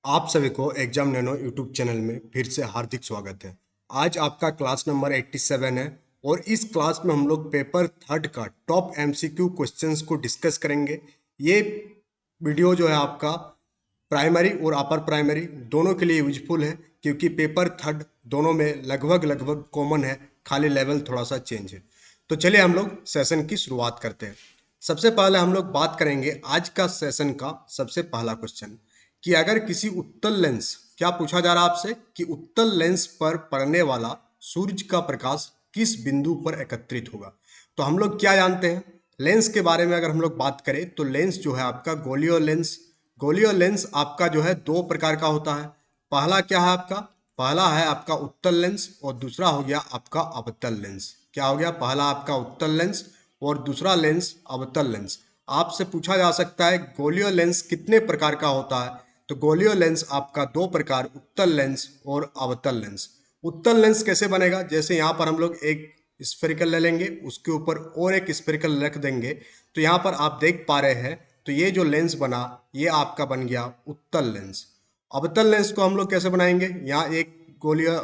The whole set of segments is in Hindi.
आप सभी को एग्जाम नैनो यूट्यूब चैनल में फिर से हार्दिक स्वागत है। आज आपका क्लास नंबर 87 है और इस क्लास में हम लोग पेपर थर्ड का टॉप एमसीक्यू क्वेश्चंस को डिस्कस करेंगे। ये वीडियो जो है आपका प्राइमरी और अपर प्राइमरी दोनों के लिए यूजफुल है, क्योंकि पेपर थर्ड दोनों में लगभग लगभग कॉमन है, खाली लेवल थोड़ा सा चेंज है। तो चलिए हम लोग सेशन की शुरुआत करते हैं। सबसे पहले हम लोग बात करेंगे आज का सेशन का सबसे पहला क्वेश्चन कि अगर किसी उत्तल लेंस, क्या पूछा जा रहा है आपसे कि उत्तल लेंस पर पड़ने वाला सूरज का प्रकाश किस बिंदु पर एकत्रित होगा। तो हम लोग क्या जानते हैं लेंस के बारे में, अगर हम लोग बात करें तो लेंस जो है आपका गोलियो लेंस आपका जो है दो प्रकार का होता है। पहला क्या है आपका, पहला है आपका उत्तल लेंस और दूसरा हो गया आपका अवतल लेंस। क्या हो गया, पहला आपका उत्तल लेंस और दूसरा लेंस अवतल लेंस। आपसे पूछा जा सकता है गोलियो लेंस कितने प्रकार का होता है। तो गोलियो लेंस आपका दो प्रकार, उत्तल लेंस और अवतल लेंस। उत्तल लेंस कैसे बनेगा, जैसे यहाँ पर हम लोग एक स्फेरिकल ले लेंगे, उसके ऊपर और एक स्फेरिकल रख देंगे, तो यहाँ पर आप देख पा रहे हैं तो ये जो लेंस बना ये आपका बन गया उत्तल लेंस। अवतल लेंस को हम लोग कैसे बनाएंगे, यहाँ एक गोलिया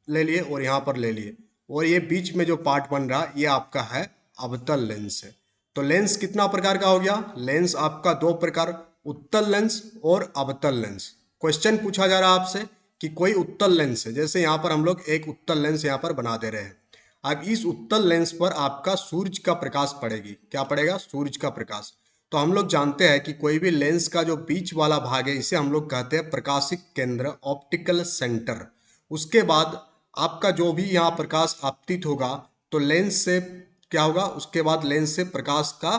ले लिए और यहाँ पर ले लिए और ये बीच में जो पार्ट बन रहा ये आपका है अवतल लेंस है। तो लेंस कितना प्रकार का हो गया, लेंस आपका दो प्रकार, उत्तल लेंस और अवतल लेंस। क्वेश्चन पूछा जा रहा है आपसे कि कोई उत्तल लेंस है, जैसे यहाँ पर हम लोग एक उत्तल लेंस यहाँ पर बना दे रहे हैं। अब इस उत्तल लेंस पर आपका सूरज का प्रकाश पड़ेगी, क्या पड़ेगा, सूरज का प्रकाश। तो हम लोग जानते हैं कि कोई भी लेंस का जो बीच वाला भाग है इसे हम लोग कहते हैं प्रकाशिक केंद्र, ऑप्टिकल सेंटर। उसके बाद आपका जो भी यहाँ प्रकाश आपतित होगा तो लेंस से क्या होगा, उसके बाद लेंस से प्रकाश का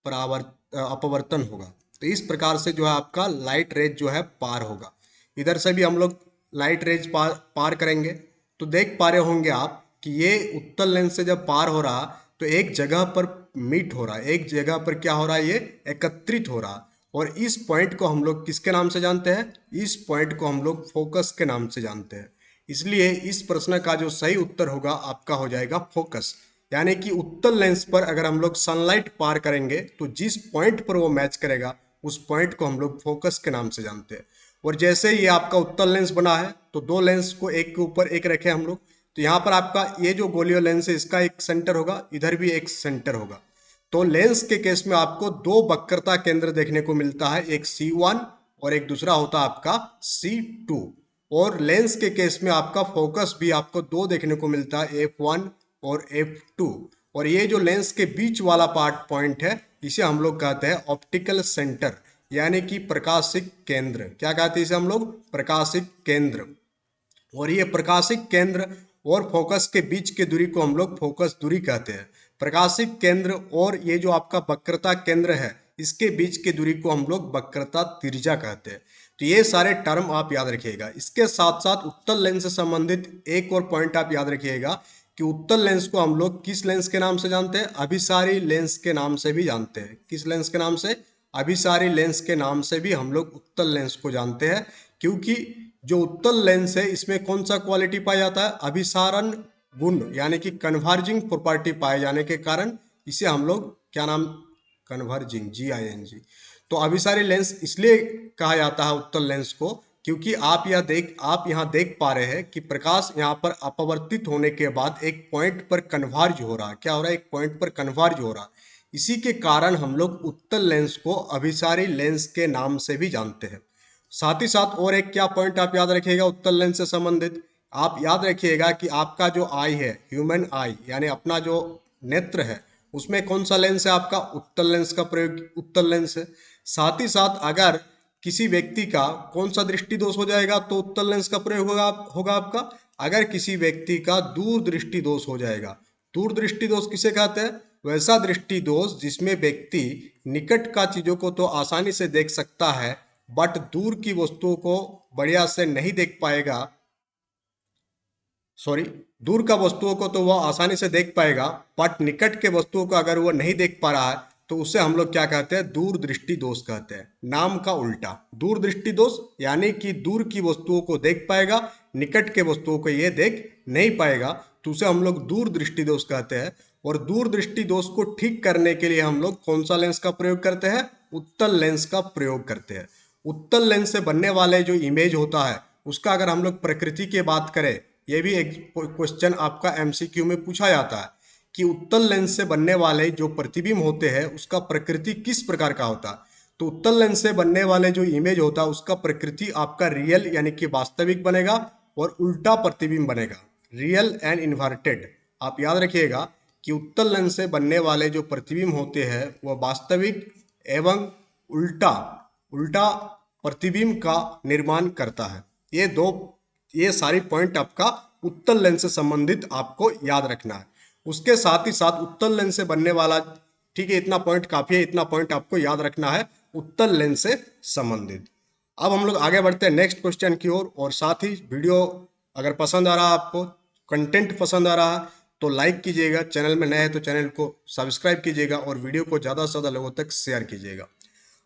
अपवर्तन होगा। तो इस प्रकार से जो है आपका लाइट रेज जो है पार होगा। इधर से भी हम लोग लाइट रेज पार करेंगे। तो देख पा रहे होंगे आप कि ये उत्तल लेंस से जब पार हो रहा तो एक जगह पर मीट हो रहा है, एक जगह पर क्या हो रहा है, ये एकत्रित हो रहा। और इस पॉइंट को हम लोग किसके नाम से जानते हैं, इस पॉइंट को हम लोग फोकस के नाम से जानते हैं। इसलिए इस प्रश्न का जो सही उत्तर होगा आपका हो जाएगा फोकस। यानी कि उत्तल लेंस पर अगर हम लोग सनलाइट पार करेंगे तो जिस पॉइंट पर वो मैच करेगा उस पॉइंट को हम लोग फोकस के नाम से जानते हैं। और जैसे ये आपका उत्तल लेंस बना है तो दो लेंस को एक के ऊपर एक रखे हम लोग, तो यहाँ पर आपका ये जो गोलियो लेंस है इसका एक सेंटर होगा, इधर भी एक सेंटर होगा। तो लेंस के केस में आपको दो वक्रता केंद्र देखने को मिलता है, एक C1 और एक दूसरा होता है आपका C2। और लेंस के केस में आपका फोकस भी आपको दो देखने को मिलता है, F1 और F2। और ये जो लेंस के बीच वाला पार्ट पॉइंट है इसे हम लोग कहते हैं ऑप्टिकल सेंटर, यानी कि प्रकाशिक केंद्र। क्या कहते हैं इसे हम लोग, प्रकाशिक केंद्र। और ये प्रकाशिक केंद्र और फोकस के बीच की दूरी को हम लोग फोकस दूरी कहते हैं। प्रकाशिक केंद्र और ये जो आपका वक्रता केंद्र है इसके बीच की दूरी को हम लोग वक्रता त्रिज्या कहते हैं। तो ये सारे टर्म आप याद रखिएगा। इसके साथ साथ उत्तल लेंस से संबंधित एक और पॉइंट आप याद रखिएगा कि उत्तल लेंस को हम लोग किस लेंस के नाम से जानते हैं, अभिसारी लेंस के नाम से भी जानते हैं। किस लेंस के नाम से, अभिसारी लेंस के नाम से भी हम लोग उत्तल लेंस को जानते हैं। क्योंकि जो उत्तल लेंस है इसमें कौन सा क्वालिटी पाया जाता है, अभिसारण गुण, यानी कि कन्वर्जिंग प्रॉपर्टी पाए जाने के कारण इसे हम लोग क्या नाम, कन्वर्जिंग, GING। तो अभिसारी लेंस इसलिए कहा जाता है उत्तल लेंस को क्योंकि आप यहाँ देख पा रहे हैं कि प्रकाश यहाँ पर अपवर्तित होने के बाद एक पॉइंट पर कन्वर्ज हो रहा, क्या हो रहा है, एक पॉइंट पर कन्वर्ज हो रहा। इसी के कारण हम लोग उत्तल लेंस को अभिसारी लेंस के नाम से भी जानते हैं। साथ ही साथ और एक क्या पॉइंट आप याद रखिएगा उत्तल लेंस से संबंधित, आप याद रखिएगा कि आपका जो आई है, ह्यूमन आई, यानी अपना जो नेत्र है, उसमें कौन सा लेंस है आपका, उत्तल लेंस का प्रयोग, उत्तल लेंस है। साथ ही साथ अगर किसी व्यक्ति का कौन सा दृष्टि दोष हो जाएगा तो उत्तल लेंस का प्रयोग होगा आपका, अगर किसी व्यक्ति का दूरदृष्टि दोष हो जाएगा। दूरदृष्टि दोष किसे कहते हैं, वैसा दृष्टि दोष जिसमें व्यक्ति निकट का चीजों को तो आसानी से देख सकता है बट दूर की वस्तुओं को बढ़िया से नहीं देख पाएगा, सॉरी, दूर का वस्तुओं को तो वह आसानी से देख पाएगा बट निकट के वस्तुओं को अगर वह नहीं देख पा रहा है तो उसे हम लोग क्या कहते हैं, दूरदृष्टि दोष कहते हैं। नाम का उल्टा, दूरदृष्टि दोष यानी कि दूर की वस्तुओं को देख पाएगा, निकट के वस्तुओं को ये देख नहीं पाएगा, तो उसे हम लोग दूरदृष्टि दोष कहते हैं। और दूरदृष्टि दोष को ठीक करने के लिए हम लोग कौन सा लेंस का प्रयोग करते हैं, उत्तल लेंस का प्रयोग करते हैं। उत्तल लेंस से बनने वाले जो इमेज होता है उसका अगर हम लोग प्रकृति की बात करें, ये भी एक क्वेश्चन आपका एमसीक्यू में पूछा जाता है कि उत्तल लेंस से बनने वाले जो प्रतिबिंब होते हैं उसका प्रकृति किस प्रकार का होता है। तो उत्तल लेंस से बनने वाले जो इमेज होता है उसका प्रकृति आपका रियल यानी कि वास्तविक बनेगा और उल्टा प्रतिबिंब बनेगा, रियल एंड इन्वर्टेड। आप याद रखिएगा कि उत्तल लेंस से बनने वाले जो प्रतिबिंब होते हैं वह वास्तविक एवं उल्टा उल्टा प्रतिबिंब का निर्माण करता है। ये सारी पॉइंट आपका उत्तल लेंस से संबंधित आपको याद रखना है। उसके साथ ही साथ उत्तल लेंस से बनने वाला, ठीक है, इतना पॉइंट काफी है, इतना पॉइंट आपको याद रखना है उत्तल लेंस से संबंधित। अब हम लोग आगे बढ़ते हैं नेक्स्ट क्वेश्चन की ओर। और साथ ही वीडियो अगर पसंद आ रहा है, आपको कंटेंट पसंद आ रहा है तो लाइक कीजिएगा, चैनल में नए हैं तो चैनल को सब्सक्राइब कीजिएगा और वीडियो को ज़्यादा से ज़्यादा लोगों तक शेयर कीजिएगा।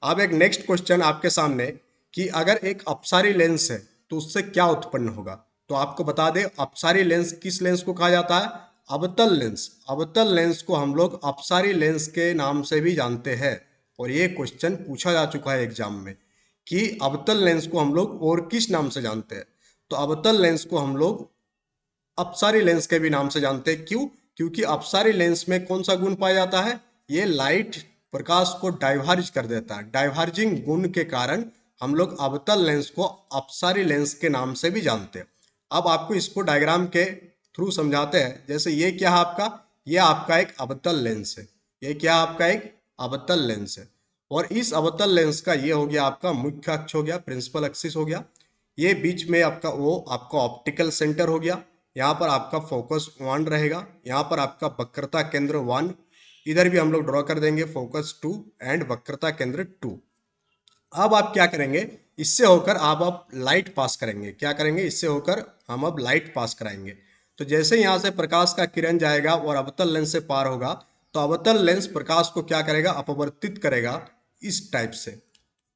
अब एक नेक्स्ट क्वेश्चन आपके सामने कि अगर एक अपसारी लेंस है तो उससे क्या उत्पन्न होगा। तो आपको बता दें अपसारी लेंस किस लेंस को कहा जाता है, अवतल लेंस। अवतल लेंस को हम लोग अपसारी लेंस के नाम से भी जानते हैं और ये क्वेश्चन पूछा जा चुका है एग्जाम में कि अवतल लेंस को हम लोग और किस नाम से जानते हैं। तो अवतल लेंस को हम लोग अपसारी लेंस के भी नाम से जानते हैं। क्यों? क्योंकि अपसारी लेंस में कौन सा गुण पाया जाता है, ये लाइट प्रकाश को डाइवर्ज कर देता है। डाइवर्जिंग गुण के कारण हम लोग अवतल लेंस को अपसारी लेंस के नाम से भी जानते हैं। अब आपको इसको डायग्राम के थ्रू समझाते हैं। जैसे ये क्या है आपका, ये आपका एक अवतल लेंस है। ये क्या आपका एक अवतल लेंस है और इस अवतल लेंस का ये हो गया आपका मुख्य अक्ष हो गया, प्रिंसिपल एक्सिस हो गया। ये बीच में आपका वो आपका ऑप्टिकल सेंटर हो गया। यहाँ पर आपका फोकस 1 रहेगा, यहाँ पर आपका वक्रता केंद्र 1, इधर भी हम लोग ड्रॉ कर देंगे फोकस 2 एंड वक्रता केंद्र 2। अब आप क्या करेंगे, इससे होकर आप लाइट पास करेंगे। क्या करेंगे, इससे होकर हम अब लाइट पास कराएंगे। तो जैसे यहाँ से प्रकाश का किरण जाएगा और अवतल लेंस से पार होगा तो अवतल लेंस प्रकाश को क्या करेगा, अपवर्तित करेगा इस टाइप से।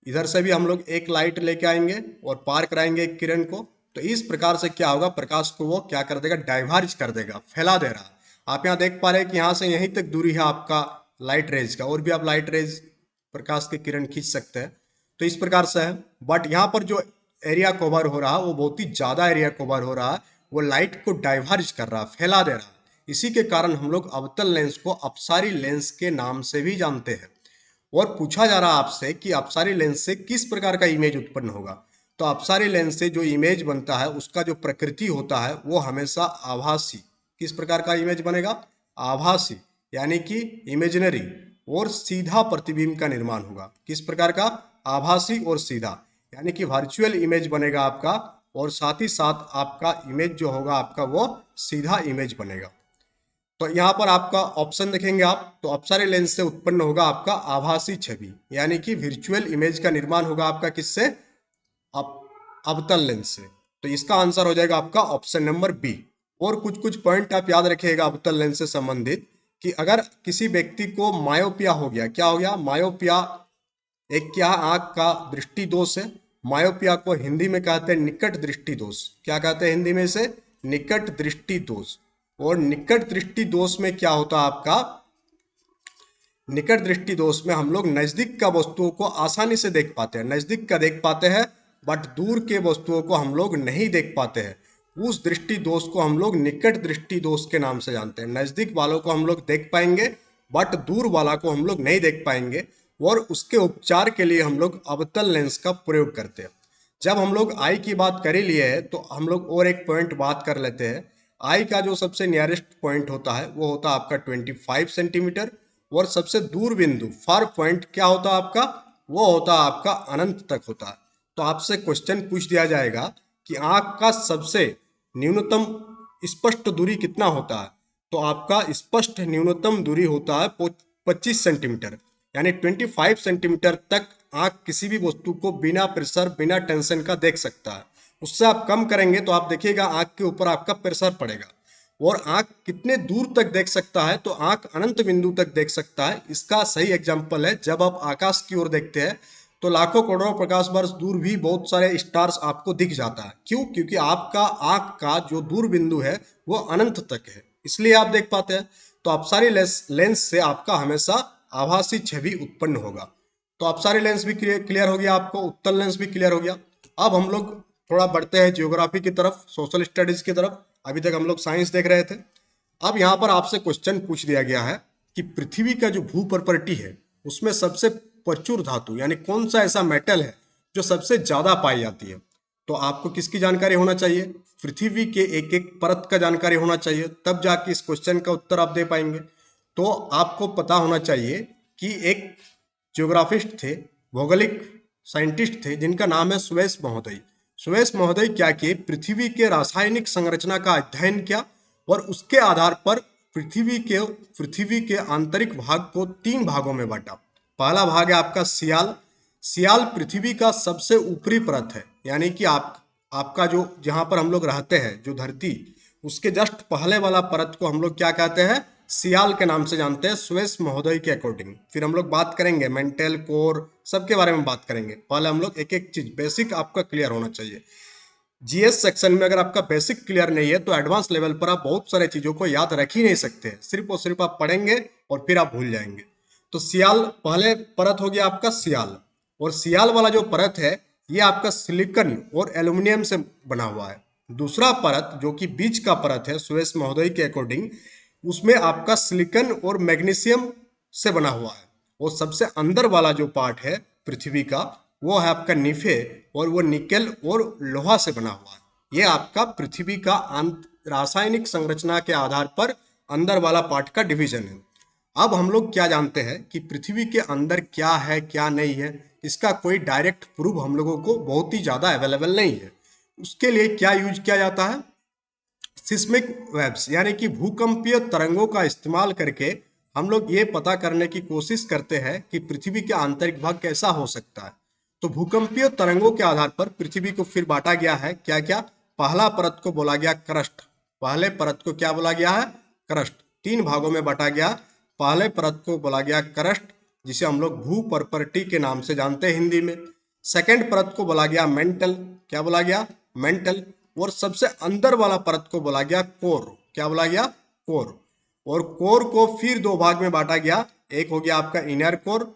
इधर से भी हम लोग एक लाइट लेके आएंगे और पार कराएंगे एक किरण को। तो इस प्रकार से क्या होगा, प्रकाश को वो क्या कर देगा, डाइवर्ज कर देगा, फैला दे रहा है। आप यहाँ देख पा रहे हैं कि यहाँ से यहीं तक दूरी है आपका लाइट रेज का, और भी आप लाइट रेज प्रकाश के किरण खींच सकते हैं। तो इस प्रकार से है, बट यहाँ पर जो एरिया कवर हो रहा है वो बहुत ही ज्यादा एरिया कवर हो रहा है, वो लाइट को डाइवर्ज कर रहा है, फैला दे रहा है। इसी के कारण हम लोग अवतल लेंस को अपसारी लेंस के नाम से भी जानते हैं। और पूछा जा रहा है आपसे कि अपसारी लेंस से किस प्रकार का इमेज उत्पन्न होगा। तो अपसारी लेंस से जो इमेज बनता है उसका जो प्रकृति होता है वो हमेशा आभासी, किस प्रकार का इमेज बनेगा, आभासी यानी कि इमेजिनरी और सीधा प्रतिबिंब का निर्माण होगा। किस प्रकार का, आभासी और सीधा, यानी कि वर्चुअल इमेज बनेगा आपका, और साथ ही साथ आपका इमेज जो होगा आपका वो सीधा इमेज बनेगा। तो यहाँ पर आपका ऑप्शन देखेंगे आप, तो अपसारी लेंस से उत्पन्न होगा आपका आभासी छवि, यानी कि वर्चुअल इमेज का निर्माण होगा आपका किससे, अवतल लेंस से। तो इसका आंसर हो जाएगा आपका ऑप्शन नंबर बी। और कुछ कुछ पॉइंट आप याद रखिएगा अवतल लेंस से संबंधित कि अगर किसी व्यक्ति को मायोपिया हो गया, क्या हो गया, मायोपिया एक क्या आंख का दृष्टि दोष है। मायोपिया को हिंदी में कहते हैं निकट दृष्टि दोष। क्या कहते हैं हिंदी में से, निकट दृष्टि दोष। और निकट दृष्टि दोष में क्या होता है आपका, निकट दृष्टि दोष में हम लोग नजदीक का वस्तुओं को आसानी से देख पाते हैं, नजदीक का देख पाते हैं, बट दूर के वस्तुओं को हम लोग नहीं देख पाते हैं। उस दृष्टि दोष को हम लोग निकट दृष्टि दोष के नाम से जानते हैं। नजदीक वालों को हम लोग देख पाएंगे बट दूर वाला को हम लोग नहीं देख पाएंगे, और उसके उपचार के लिए हम लोग अवतल लेंस का प्रयोग करते हैं। जब हम लोग आई की बात कर ही लिए है तो हम लोग और एक पॉइंट बात कर लेते हैं। आई का जो सबसे नियरेस्ट पॉइंट होता है वो होता है आपका 25 सेंटीमीटर, और सबसे दूर बिंदु फार पॉइंट क्या होता है आपका, वो होता है आपका अनंत तक होता है। तो आपसे क्वेश्चन पूछ दिया जाएगा कि आंख का सबसे न्यूनतम स्पष्ट दूरी कितना होता है। तो आपका स्पष्ट न्यूनतम दूरी होता है 25 सेंटीमीटर, यानी 25 सेंटीमीटर तक आंख किसी भी वस्तु को बिना प्रेशर बिना टेंशन का देख सकता है। उससे आप कम करेंगे तो आप देखिएगा आंख के ऊपर आपका प्रेशर पड़ेगा। और आंख कितने दूर तक देख सकता है, तो आंख अनंत बिंदु तक देख सकता है। इसका सही एग्जाम्पल है जब आप आकाश की ओर देखते हैं तो लाखों करोड़ों प्रकाश वर्ष दूर भी बहुत सारे स्टार्स आपको दिख जाता है। क्यों? क्योंकि आपका आंख का जो दूर बिंदु है वो अनंत तक है, इसलिए आप देख पाते हैं। तो अपसारी लेंस से आपका हमेशा आभासी छवि उत्पन्न होगा। तो अपसारी लेंस भी क्लियर हो गया, आपको उत्तल लेंस भी क्लियर हो गया। अब हम लोग थोड़ा बढ़ते हैं जियोग्राफी की तरफ, सोशल स्टडीज की तरफ। अभी तक हम लोग साइंस देख रहे थे। अब यहाँ पर आपसे क्वेश्चन पूछ दिया गया है कि पृथ्वी का जो भू प्रॉपर्टी है उसमें सबसे प्रचुर धातु यानी कौन सा ऐसा मेटल है जो सबसे ज्यादा पाई जाती है। तो आपको किसकी जानकारी होना चाहिए? पृथ्वी के एक एक परत का जानकारी होना चाहिए, तब जाके इस क्वेश्चन का उत्तर आप दे पाएंगे। तो आपको पता होना चाहिए कि एक ज्योग्राफिस्ट थे, भौगोलिक साइंटिस्ट थे, जिनका नाम है सुवेश महोदय। सुवेश महोदय क्या किए? पृथ्वी के रासायनिक संरचना का अध्ययन किया और उसके आधार पर पृथ्वी के आंतरिक भाग को 3 भागों में बांटा। पहला भाग है आपका सियाल। सियाल पृथ्वी का सबसे ऊपरी परत है, यानी कि आपका जो जहां पर हम लोग रहते हैं, जो धरती, उसके जस्ट पहले वाला परत को हम लोग क्या कहते हैं? सियाल के नाम से जानते हैं, सुवेश महोदय के अकॉर्डिंग। फिर हम लोग बात करेंगे मेंटल, कोर, सबके बारे में बात करेंगे। पहले हम लोग एक एक चीज बेसिक आपका क्लियर होना चाहिए। जीएस सेक्शन में अगर आपका बेसिक क्लियर नहीं है तो एडवांस लेवल पर आप बहुत सारे चीजों को याद रख ही नहीं सकते हैं, सिर्फ और सिर्फ आप पढ़ेंगे और फिर आप भूल जाएंगे। तो सियाल पहले परत हो गया आपका सियाल। और सियाल वाला जो परत है ये आपका सिलिकॉन और एल्यूमिनियम से बना हुआ है। दूसरा परत जो कि बीच का परत है सुरेश महोदय के अकॉर्डिंग, उसमें आपका सिलिकॉन और मैग्नीशियम से बना हुआ है। और सबसे अंदर वाला जो पार्ट है पृथ्वी का वो है आपका निफे, और वो निकेल और लोहा से बना हुआ है। ये आपका पृथ्वी का रासायनिक संरचना के आधार पर अंदर वाला पार्ट का डिवीजन है। अब हम लोग क्या जानते हैं कि पृथ्वी के अंदर क्या है क्या नहीं है, इसका कोई डायरेक्ट प्रूफ हम लोगों को बहुत ही ज्यादा अवेलेबल नहीं है। उसके लिए क्या यूज किया जाता है? सिस्मिक वेव्स यानी कि भूकंपीय तरंगों का इस्तेमाल करके हम लोग ये पता करने की कोशिश करते हैं कि पृथ्वी के आंतरिक भाग कैसा हो सकता है। तो भूकंपीय तरंगों के आधार पर पृथ्वी को फिर बांटा गया है। क्या क्या? पहला परत को बोला गया क्रस्ट। पहले परत को क्या बोला गया है? क्रस्ट। 3 भागों में बांटा गया। पहले परत को बोला गया क्रस्ट, जिसे हम लोग भू प्रॉपर्टी के नाम से जानते हैं हिंदी में। सेकंड परत को बोला गया मेंटल। क्या बोला गया? मेंटल। और सबसे अंदर वाला परत को बोला गया कोर। क्या बोला गया? कोर। और कोर को फिर 2 भाग में बांटा गया। एक हो गया आपका इनर कोर,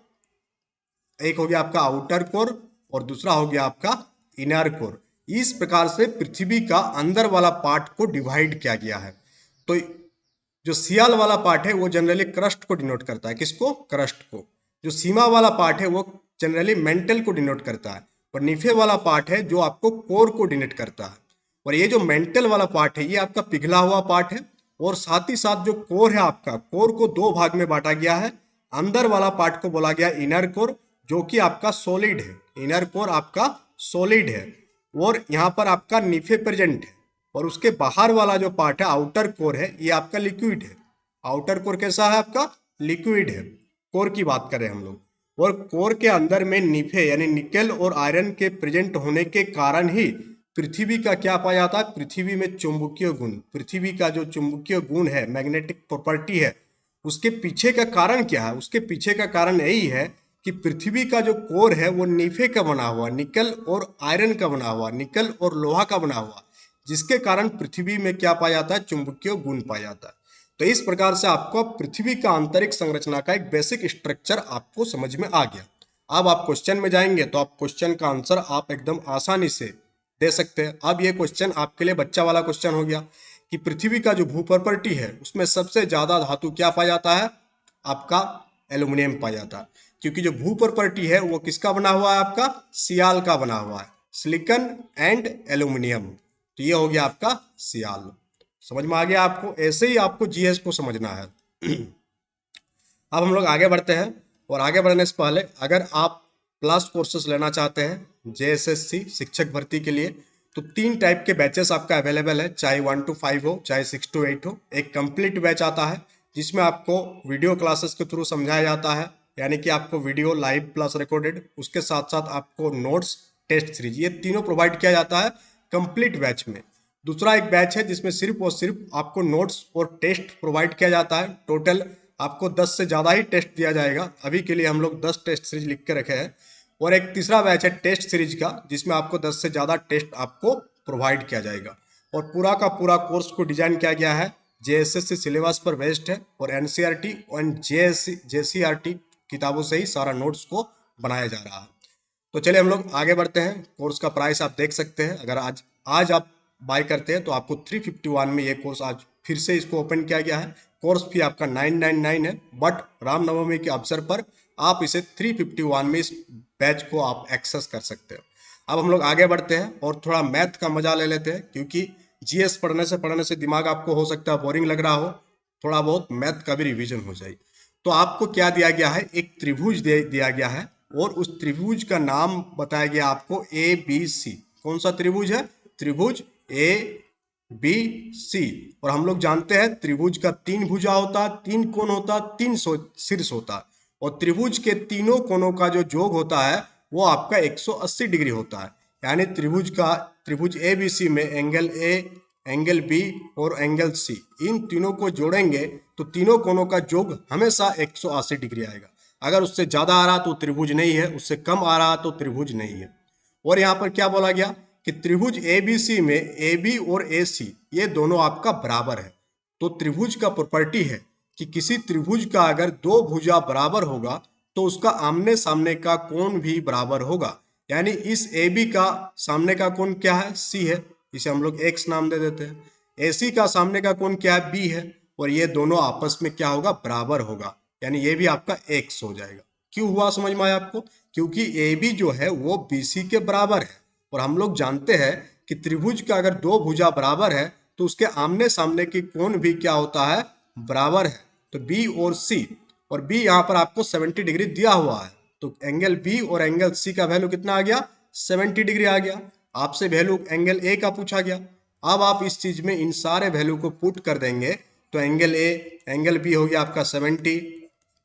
एक हो गया आपका आउटर कोर, और दूसरा हो गया आपका इनर कोर। इस प्रकार से पृथ्वी का अंदर वाला पार्ट को डिवाइड किया गया है। तो जो सियाल वाला पार्ट है वो जनरली क्रस्ट को डिनोट करता है। किसको? क्रस्ट को। जो सीमा वाला पार्ट है वो जनरली मेंटल को डिनोट करता है। और नीचे वाला पार्ट है जो आपको कोर को डिनोट करता है। और ये जो मेंटल वाला पार्ट है ये आपका पिघला हुआ पार्ट है। और साथ ही साथ जो कोर है आपका, कोर को 2 भाग में बांटा गया है। अंदर वाला पार्ट को बोला गया इनर कोर, जो कि आपका सॉलिड है। इनर कोर आपका सॉलिड है। और यहाँ पर आपका नीफे प्रेजेंट है। और उसके बाहर वाला जो पार्ट है आउटर कोर है, ये आपका लिक्विड है। आउटर कोर कैसा है आपका? लिक्विड है। कोर की बात करें हम लोग। और कोर के अंदर में निफे यानी निकेल और आयरन के प्रेजेंट होने के कारण ही पृथ्वी का क्या पाया जाता है? पृथ्वी में चुंबकीय गुण, पृथ्वी का जो चुंबकीय गुण है, मैग्नेटिक प्रॉपर्टी है, उसके पीछे का कारण क्या है? उसके पीछे का कारण यही है कि पृथ्वी का जो कोर है वो निफे का बना हुआ, निकल और आयरन का बना हुआ, निकल और लोहा का बना हुआ, जिसके कारण पृथ्वी में क्या पाया जाता है? चुंबकीय गुण पाया जाता है। तो इस प्रकार से आपको पृथ्वी का आंतरिक संरचना का एक बेसिक स्ट्रक्चर आपको समझ में आ गया। अब आप क्वेश्चन में जाएंगे तो आप क्वेश्चन का आंसर आप एकदम आसानी से दे सकते हैं। अब ये क्वेश्चन आपके लिए बच्चा वाला क्वेश्चन हो गया कि पृथ्वी का जो भू प्रॉपर्टी है उसमें सबसे ज्यादा धातु क्या पाया जाता है? आपका एल्यूमिनियम पाया जाता है। क्योंकि जो भू प्रॉपर्टी है वो किसका बना हुआ है? आपका सियाल का बना हुआ है, सिलिकॉन एंड एल्यूमिनियम। तो ये हो गया आपका सियाल। समझ में आ गया आपको? ऐसे ही आपको जीएस को समझना है। अब हम लोग आगे बढ़ते हैं। और आगे बढ़ने से पहले अगर आप प्लस कोर्सेस लेना चाहते हैं जेएसएससी शिक्षक भर्ती के लिए, तो 3 टाइप के बैचेस आपका अवेलेबल है, चाहे 1 to 5 हो, चाहे 6 to 8 हो। एक कंप्लीट बैच आता है जिसमें आपको वीडियो क्लासेस के थ्रू समझाया जाता है, यानी कि आपको वीडियो लाइव प्लस रिकॉर्डेड, उसके साथ साथ आपको नोट्स, टेस्ट सीरीज, ये तीनों प्रोवाइड किया जाता है कंप्लीट बैच में। दूसरा एक बैच है जिसमें सिर्फ और सिर्फ आपको नोट्स और टेस्ट प्रोवाइड किया जाता है। टोटल आपको 10 से ज़्यादा ही टेस्ट दिया जाएगा। अभी के लिए हम लोग 10 टेस्ट सीरीज लिख के रखे हैं। और एक तीसरा बैच है टेस्ट सीरीज का, जिसमें आपको 10 से ज़्यादा टेस्ट आपको प्रोवाइड किया जाएगा। और पूरा का पूरा कोर्स को डिजाइन किया गया है जेएसएससी सिलेबस पर बेस्ड है। और एनसीईआरटी और जेसीईआरटी किताबों से ही सारा नोट्स को बनाया जा रहा है। तो चलिए हम लोग आगे बढ़ते हैं। कोर्स का प्राइस आप देख सकते हैं। अगर आज आप बाय करते हैं तो आपको 351 में ये कोर्स आज फिर से इसको ओपन किया गया है। कोर्स फी आपका 999 है, बट रामनवमी के अवसर पर आप इसे 351 में इस बैच को आप एक्सेस कर सकते हैं। अब हम लोग आगे बढ़ते हैं और थोड़ा मैथ का मजा ले लेते हैं, क्योंकि जीएस पढ़ने से दिमाग आपको हो सकता है बोरिंग लग रहा हो, थोड़ा बहुत मैथ का भी रिवीजन हो जाए। तो आपको क्या दिया गया है, एक त्रिभुज दिया गया है और उस त्रिभुज का नाम बताया गया आपको ए बी सी। कौन सा त्रिभुज है? त्रिभुज ए बी सी। और हम लोग जानते हैं त्रिभुज का 3 भुजा होता है, 3 कोण होता है, 3 शीर्ष होता है, और त्रिभुज के तीनों कोणों का जो योग होता है वो आपका 180 डिग्री होता है। यानी त्रिभुज ए बी सी में एंगल ए, एंगल बी और एंगल सी, इन तीनों को जोड़ेंगे तो तीनों कोणों का योग हमेशा 180 डिग्री आएगा। अगर उससे ज्यादा आ रहा तो त्रिभुज नहीं है, उससे कम आ रहा तो त्रिभुज नहीं है। और यहाँ पर क्या बोला गया कि त्रिभुज ए बी सी में ए बी और ए सी ये दोनों आपका बराबर है। तो त्रिभुज का प्रॉपर्टी है कि किसी त्रिभुज का अगर दो भुजा बराबर होगा तो उसका आमने सामने का कोण भी बराबर होगा। यानी इस ए बी का सामने का कोण क्या है? सी है, इसे हम लोग एक्स नाम दे देते हैं। ए सी का सामने का कोण क्या है? बी है। और ये दोनों आपस में क्या होगा? बराबर होगा, यानी ये भी आपका एक्स हो जाएगा। क्यों हुआ समझ में आया आपको? क्योंकि ए बी जो है वो बी सी के बराबर है, और हम लोग जानते हैं कि त्रिभुज का अगर दो भुजा बराबर है तो उसके आमने सामने की कोण भी क्या होता है? बराबर है। तो बी और सी, और बी यहाँ पर आपको 70 डिग्री दिया हुआ है, तो एंगल बी और एंगल सी का वैल्यू कितना आ गया? 70 डिग्री आ गया। आपसे वैल्यू एंगल ए का पूछा गया। अब आप इस चीज में इन सारे वैल्यू को पुट कर देंगे तो एंगल ए, एंगल बी हो गया आपका 70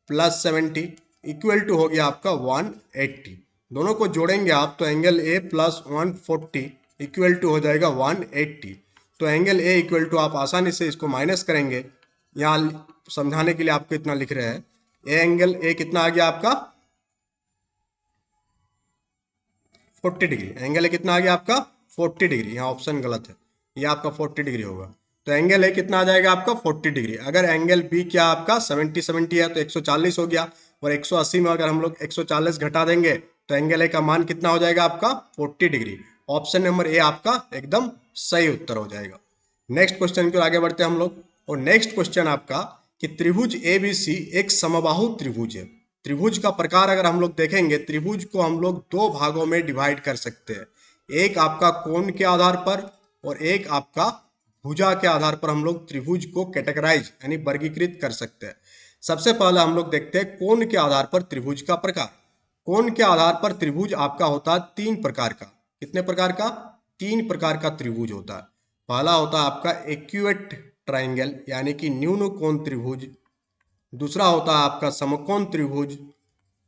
प्लस 70 इक्वल टू हो गया आपका 180। दोनों को जोड़ेंगे आप तो angle A plus 140 equal to हो जाएगा 180। तो एंगल ए इक्वल टू आप आसानी से इसको माइनस करेंगे, यहाँ समझाने के लिए आपको इतना लिख रहे हैं। एंगल ए कितना आ गया आपका? 40 डिग्री। एंगल ए कितना आ गया आपका? 40 डिग्री। यहाँ ऑप्शन गलत है, ये आपका 40 डिग्री होगा। तो एंगल ए कितना आ जाएगा आपका? 40 डिग्री। अगर एंगल बी क्या आपका 70 है तो 140 हो गया, और 180 में अगर हम लोग 140 घटा देंगे तो एंगल ए का मान कितना हो जाएगा आपका? 40 डिग्री। ऑप्शन नंबर ए आपका एकदम सही उत्तर हो जाएगा। नेक्स्ट क्वेश्चन की ओर आगे बढ़ते हैं हम लोग। और नेक्स्ट क्वेश्चन आपका कि त्रिभुज ए बी सी एक समबाहु त्रिभुज है। त्रिभुज का प्रकार अगर हम लोग देखेंगे, त्रिभुज को हम लोग दो भागों में डिवाइड कर सकते हैं। एक आपका कोण के आधार पर और एक आपका भुजा के आधार पर हम लोग त्रिभुज को कैटेगराइज यानी वर्गीकृत कर सकते हैं। सबसे पहले हम लोग देखते हैं कोण के आधार पर त्रिभुज का प्रकार। कोण के आधार पर त्रिभुज आपका होता है 3 प्रकार का। कितने प्रकार का? 3 प्रकार का त्रिभुज होता है। पहला होता है आपका एक्यूएट ट्राइंगल यानी कि न्यून कोण त्रिभुज। दूसरा होता है आपका समकोण त्रिभुज,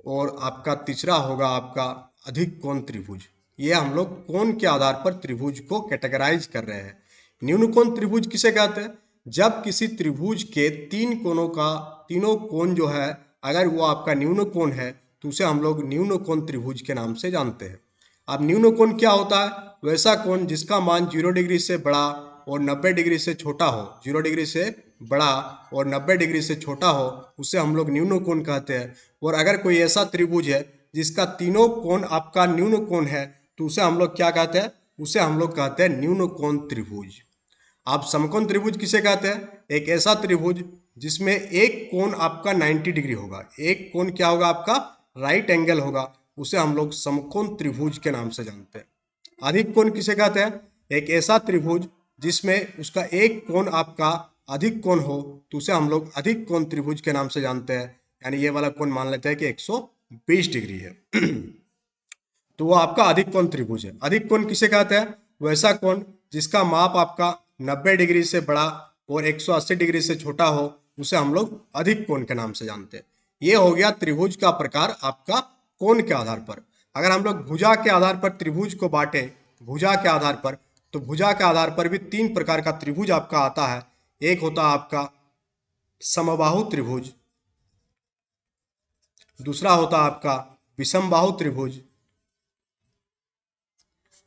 और आपका तीसरा होगा आपका अधिक कोण त्रिभुज। ये हम लोग कोण के आधार पर त्रिभुज को कैटेगराइज कर रहे हैं। न्यून कोण त्रिभुज किसे कहते हैं? जब किसी त्रिभुज के तीनों कोण जो है अगर वो आपका न्यून कोण है तो उसे हम लोग न्यून कोण त्रिभुज के नाम से जानते हैं। अब न्यून कोण क्या होता है? वैसा कोण जिसका मान 0 डिग्री से बड़ा और 90 डिग्री से छोटा हो। 0 डिग्री से बड़ा और 90 डिग्री से छोटा हो उसे हम लोग न्यून कोण कहते हैं। और अगर कोई ऐसा त्रिभुज है जिसका तीनों कोण आपका न्यून कोण है तो उसे हम लोग क्या कहते हैं? उसे हम लोग कहते हैं न्यून कोण त्रिभुज। आप समकोण त्रिभुज किसे कहते हैं? एक ऐसा त्रिभुज जिसमें एक कोण आपका 90 डिग्री होगा, एक कोण क्या होगा आपका? राइट एंगल होगा, उसे हम लोग समकोण त्रिभुज के नाम से जानते हैं। अधिक कोण किसे कहते हैं? एक ऐसा त्रिभुज जिसमें उसका एक कोण आपका अधिक कोण हो तो उसे हम लोग अधिक कोण त्रिभुज के नाम से जानते हैं। यानी ये वाला कोण मान लेते हैं कि 120 डिग्री है तो वो आपका अधिक कोण त्रिभुज है। अधिक कोण किसे कहते हैं? वैसा कोण जिसका माप आपका 90 डिग्री से बड़ा और 180 डिग्री से छोटा हो उसे हम लोग अधिक कोण के नाम से जानते हैं। ये हो गया त्रिभुज का प्रकार आपका कोण के आधार पर। अगर हम लोग भुजा के आधार पर त्रिभुज को बांटे, भुजा के आधार पर, तो भुजा के आधार पर भी 3 प्रकार का त्रिभुज आपका आता है। एक होता है आपका समबाहु त्रिभुज, दूसरा होता है आपका विषमबाहु त्रिभुज,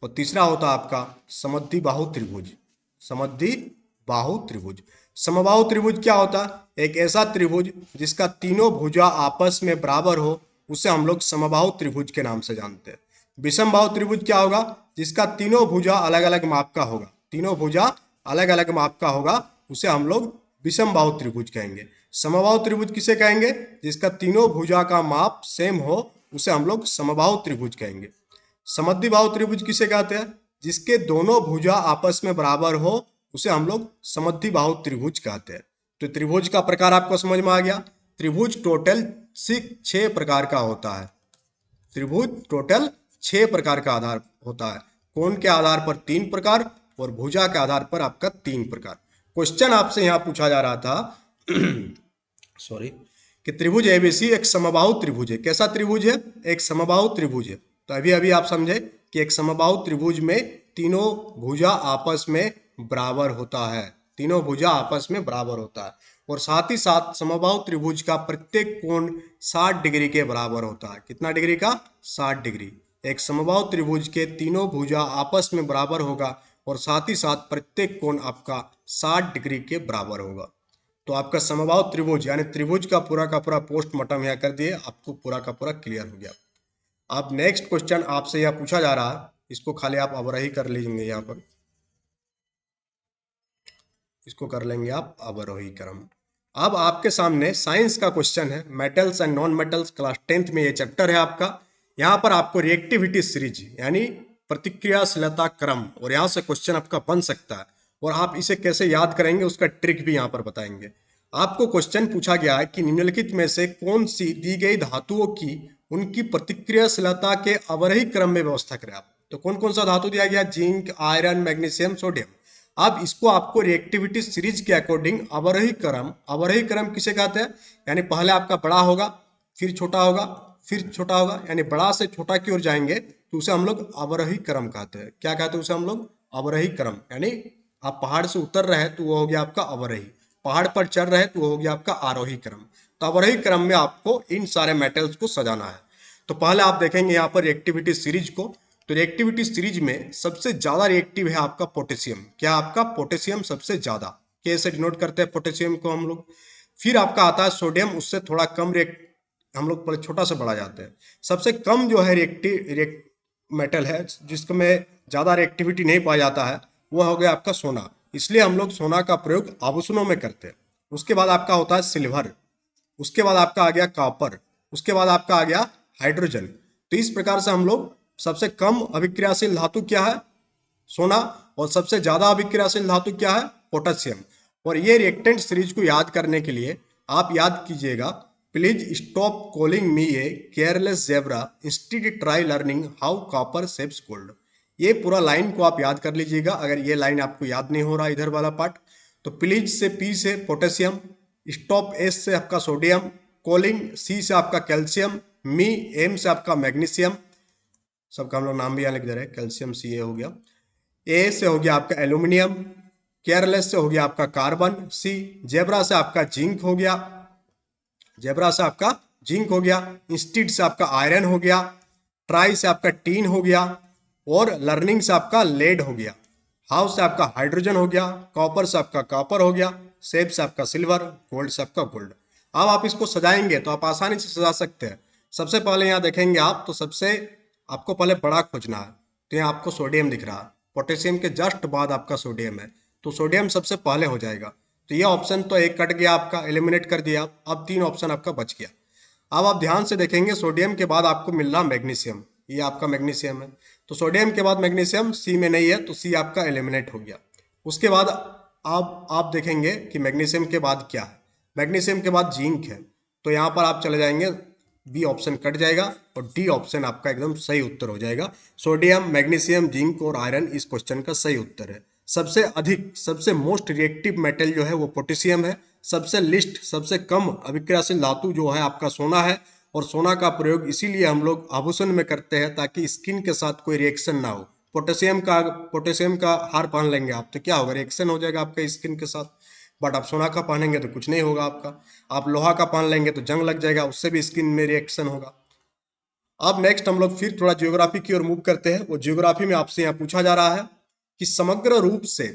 और तीसरा होता है आपका समद्विबाहु त्रिभुज। समद्विबाहु त्रिभुज। समबाहु त्रिभुज क्या होता है? एक ऐसा त्रिभुज जिसका तीनों भुजा आपस में बराबर हो उसे हम लोग समबाहु त्रिभुज के नाम से जानते हैं। विषमबाहु त्रिभुज क्या होगा? जिसका तीनों भुजा अलग अलग माप का होगा, तीनों भुजा अलग अलग माप का होगा, उसे हम लोग विषमबाहु त्रिभुज कहेंगे। समबाहु त्रिभुज किसे कहेंगे? जिसका तीनों भुजा का माप सेम हो, उसे हम लोग समबाहु त्रिभुज कहेंगे। समद्विबाहु त्रिभुज किसे कहते हैं? जिसके दोनों भुजा आपस में बराबर हो, उसे हम लोग समद्विबाहु त्रिभुज कहते हैं। तो त्रिभुज का प्रकार आपको समझ में आ गया। त्रिभुज टोटल 6 प्रकार का होता है। त्रिभुज टोटल 6 प्रकार का आधार होता है। कोण के आधार पर 3 प्रकार और भुजा के आधार पर आपका 3 प्रकार। क्वेश्चन आपसे यहाँ पूछा जा रहा था सॉरी, कि त्रिभुज एबीसी एक समबाहु त्रिभुज है। कैसा त्रिभुज है? एक समबाहु त्रिभुज है। तो अभी अभी आप समझे कि एक समबाहु त्रिभुज में तीनों भुजा आपस में बराबर होता है, तीनों भुजा आपस में बराबर होता है, और साथ ही साथ समबाहु त्रिभुज का प्रत्येक कोण 60 डिग्री के बराबर होता है। कितना डिग्री का? 60 डिग्री। एक समबाहु त्रिभुज के तीनों भुजा आपस में बराबर होगा और साथ ही साथ प्रत्येक कोण आपका 60 डिग्री के बराबर होगा। तो आपका समबाहु त्रिभुज यानी त्रिभुज का पूरा पोस्टमार्टम यहाँ कर दिए, आपको पूरा का पूरा क्लियर हो गया। अब नेक्स्ट क्वेश्चन आपसे यह पूछा जा रहा है, इसको खाली आप अवरही कर लीजिए, यहाँ पर इसको कर लेंगे आप अवरोही क्रम। अब आपके सामने साइंस का क्वेश्चन है, metals and non metals, class 10th में ये चैप्टर है आपका। यहाँ पर आपको रिएक्टिविटी सीरीज यानी प्रतिक्रियाशीलता क्रम, और यहाँ से क्वेश्चन आपका बन सकता है, और आप इसे कैसे याद करेंगे उसका ट्रिक भी यहाँ पर बताएंगे। आपको क्वेश्चन पूछा गया है कि निम्नलिखित में से कौन सी दी गई धातुओं की उनकी प्रतिक्रियाशीलता के अवरही क्रम में व्यवस्था करें आप। तो कौन कौन सा धातु दिया गया? Zinc, iron, magnesium, sodium. अब इसको आपको रिएक्टिविटी सीरीज के अकॉर्डिंग अवरही क्रम किसे कहते हैं? यानी पहले आपका बड़ा होगा, फिर छोटा होगा, फिर छोटा होगा, यानी बड़ा से छोटा की ओर जाएंगे तो उसे हम लोग अवरही क्रम कहते हैं। क्या कहते हैं उसे हम लोग? अवरही क्रम। यानी आप पहाड़ से उतर रहे हैं तो वो हो गया आपका अवरही, पहाड़ पर चढ़ रहे तो वो हो गया आपका आरोही क्रम। तो अवरही क्रम में आपको इन सारे मेटल्स को सजाना है। तो पहले आप देखेंगे यहाँ पर रिएक्टिविटी सीरीज को। तो रिएक्टिविटी सीरीज में सबसे ज्यादा रिएक्टिव है आपका पोटेशियम। क्या? आपका पोटेशियम सबसे ज्यादा। कैसे डिनोट करते हैं पोटेशियम को हम लोग? फिर आपका आता है सोडियम, उससे थोड़ा कम हम लोग पहले छोटा से बढ़ा जाते हैं। सबसे कम जो है मेटल है जिसमें ज्यादा रिएक्टिविटी नहीं पाया जाता है, वह हो गया आपका सोना। इसलिए हम लोग सोना का प्रयोग आभूषणों में करते हैं। उसके बाद आपका होता है सिल्वर, उसके बाद आपका आ गया कॉपर, उसके बाद आपका आ गया हाइड्रोजन। तो इस प्रकार से हम लोग सबसे कम अभिक्रियाशील धातु क्या है? सोना। और सबसे ज्यादा अभिक्रियाशील धातु क्या है? पोटेशियम। और ये रिएक्टेंट सीरीज को याद करने के लिए आप याद कीजिएगा, please stop calling me a careless zebra, instead try learning how copper shapes gold. ये पूरा लाइन को आप याद कर लीजिएगा। अगर ये लाइन आपको याद नहीं हो रहा इधर वाला पार्ट, तो प्लीज से पी से पोटेशियम, स्टॉप एस से आपका सोडियम, कॉलिंग सी से आपका कैल्शियम, मी एम से आपका मैग्नीशियम, सबका हम लोग नाम भी यहाँ लिख दे रहे हैं, कैल्शियम सी ए हो गया, ए से हो गया आपका एल्यूमिनियम, केयरलेस से हो गया आपका कार्बन, सी जेब्रा से आपका जिंक हो गया, जेब्रा से आपका जिंक हो गया, इंस्टीड से आपका आयरन हो गया, ट्राई से आपका टीन हो गया, और लर्निंग से आपका लेड हो गया, हाउस से आपका हाइड्रोजन हो गया, कॉपर से आपका कॉपर हो गया, सेब से आपका सिल्वर, गोल्ड से आपका गोल्ड। अब आप इसको सजाएंगे तो आप आसानी से सजा सकते हैं। सबसे पहले यहाँ देखेंगे आप, तो सबसे आपको पहले बड़ा खोजना है। तो यहाँ आपको सोडियम दिख रहा है, पोटेशियम के जस्ट बाद आपका सोडियम है, तो सोडियम सबसे पहले हो जाएगा। तो ये ऑप्शन तो एक कट गया आपका, एलिमिनेट कर दिया आप। अब 3 ऑप्शन आपका बच गया। अब आप ध्यान से देखेंगे, सोडियम के बाद आपको मिल रहा मैग्नीशियम, ये आपका मैग्नीशियम है। तो सोडियम के बाद मैग्नीशियम सी में नहीं है, तो सी आपका एलिमिनेट हो गया। उसके बाद आप देखेंगे कि मैग्नीशियम के बाद क्या है? मैग्नीशियम के बाद जिंक है। तो यहाँ पर आप चले जाएंगे, बी ऑप्शन कट जाएगा और डी ऑप्शन आपका एकदम सही उत्तर हो जाएगा। सोडियम, मैग्नीशियम, जिंक और आयरन इस क्वेश्चन का सही उत्तर है। सबसे अधिक, सबसे मोस्ट रिएक्टिव मेटल जो है वो पोटेशियम है। सबसे लिस्ट, सबसे कम अभिक्रियाशील धातु जो है आपका सोना है। और सोना का प्रयोग इसीलिए हम लोग आभूषण में करते हैं ताकि स्किन के साथ कोई रिएक्शन ना हो। पोटेशियम का हार पहन लेंगे आप तो क्या होगा? रिएक्शन हो जाएगा आपका स्किन के साथ। बट आप सोना का पहनेंगे तो कुछ नहीं होगा आपका। आप लोहा का पहन लेंगे तो जंग लग जाएगा, उससे भी स्किन में रिएक्शन होगा। अब नेक्स्ट हम लोग फिर थोड़ा जियोग्राफी की ओर मूव करते हैं। वो जियोग्राफी में आपसे यहाँ पूछा जा रहा है कि समग्र रूप से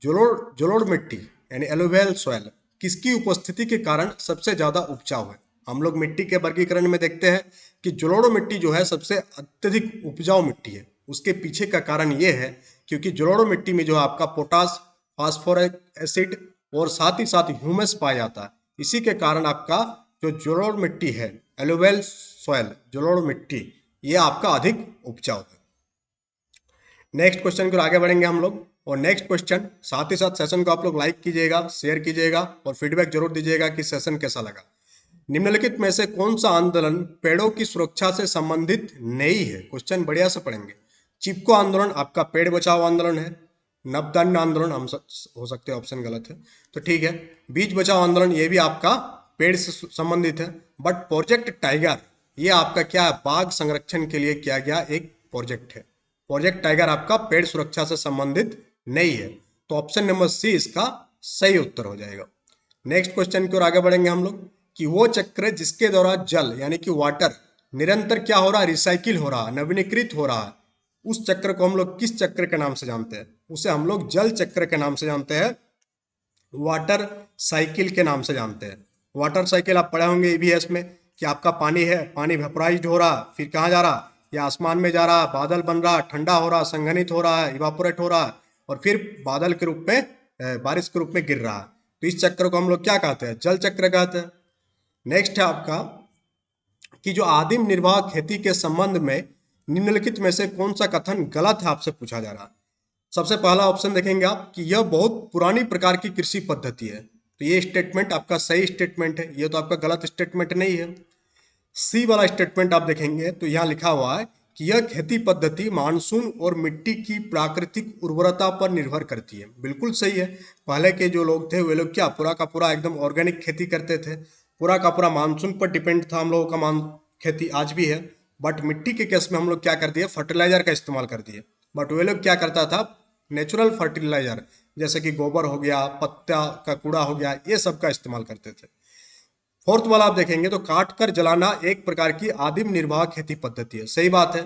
जलोढ़ मिट्टी यानी एलुवियल सॉइल किसकी उपस्थिति के कारण सबसे ज्यादा उपजाऊ है? हम लोग मिट्टी के वर्गीकरण में देखते हैं कि जलोढ़ मिट्टी जो है सबसे अत्यधिक उपजाऊ मिट्टी है। उसके पीछे का कारण ये है क्योंकि जलोढ़ मिट्टी में जो आपका पोटास, फास्फोरिक एसिड और साथ ही साथ ह्यूमस पाया जाता है। इसी के कारण आपका जो जलोढ़ मिट्टी है, एलुवियल सॉइल, जलोढ़ मिट्टी, ये आपका अधिक उपजाऊ है। नेक्स्ट क्वेश्चन की ओर आगे बढ़ेंगे हम लोग। और नेक्स्ट क्वेश्चन, साथ ही साथ सेशन को आप लोग लाइक कीजिएगा, शेयर कीजिएगा और फीडबैक जरूर दीजिएगा कि सेशन कैसा लगा। निम्नलिखित में से कौन सा आंदोलन पेड़ों की सुरक्षा से संबंधित नहीं है? क्वेश्चन बढ़िया से पढ़ेंगे। चिपको आंदोलन आपका पेड़ बचाओ आंदोलन है। नवदान्य आंदोलन हम हो सकते हैं, ऑप्शन गलत है तो ठीक है। बीज बचाओ आंदोलन ये भी आपका पेड़ से संबंधित है। बट प्रोजेक्ट टाइगर ये आपका क्या है? बाघ संरक्षण के लिए किया गया एक प्रोजेक्ट है। प्रोजेक्ट टाइगर आपका पेड़ सुरक्षा से संबंधित नहीं है, तो ऑप्शन नंबर सी इसका सही उत्तर हो जाएगा। नेक्स्ट क्वेश्चन की ओर आगे बढ़ेंगे हम लोग कि वो चक्र जिसके द्वारा जल यानी कि वाटर निरंतर क्या हो रहा है? रिसाइकिल हो रहा है, नवीनीकृत हो रहा है। उस चक्र को हम लोग किस चक्र के नाम से जानते हैं? उसे हम लोग जल चक्र के नाम से जानते हैं, वाटर साइकिल के नाम से जानते हैं। वाटर साइकिल आप पढ़े होंगे ईवीएस में कि आपका पानी है, पानी वेपराइज्ड हो रहा, फिर कहाँ जा रहा? या आसमान में जा रहा, बादल बन रहा, ठंडा हो रहा, संघनित हो रहा है, इवापोरेट हो रहा है और फिर बादल के रूप में, बारिश के रूप में गिर रहा है। तो इस चक्र को हम लोग क्या कहते हैं? जल चक्र कहते हैं। नेक्स्ट है आपका कि जो आदिम निर्वाह खेती के संबंध में निम्नलिखित में से कौन सा कथन गलत है आपसे पूछा जा रहा है। सबसे पहला ऑप्शन देखेंगे आप कि यह बहुत पुरानी प्रकार की कृषि पद्धति है, तो ये स्टेटमेंट आपका सही स्टेटमेंट है, ये तो आपका गलत स्टेटमेंट नहीं है। सी वाला स्टेटमेंट आप देखेंगे तो यहाँ लिखा हुआ है कि यह खेती पद्धति मानसून और मिट्टी की प्राकृतिक उर्वरता पर निर्भर करती है। बिल्कुल सही है। पहले के जो लोग थे वे लोग क्या पूरा का पूरा एकदम ऑर्गेनिक खेती करते थे, पूरा का पूरा मानसून पर डिपेंड था हम लोगों का खेती, आज भी है। बट मिट्टी के केस में हम लोग क्या कर दिए? फर्टिलाइजर का इस्तेमाल कर दिए। बट वे लोग क्या करता था? नेचुरल फर्टिलाइजर जैसे कि गोबर हो गया, पत्ता का कूड़ा हो गया, ये सब का इस्तेमाल करते थे। फोर्थ वाला आप देखेंगे तो काट कर जलाना एक प्रकार की आदिम निर्वाह खेती पद्धति है। सही बात है।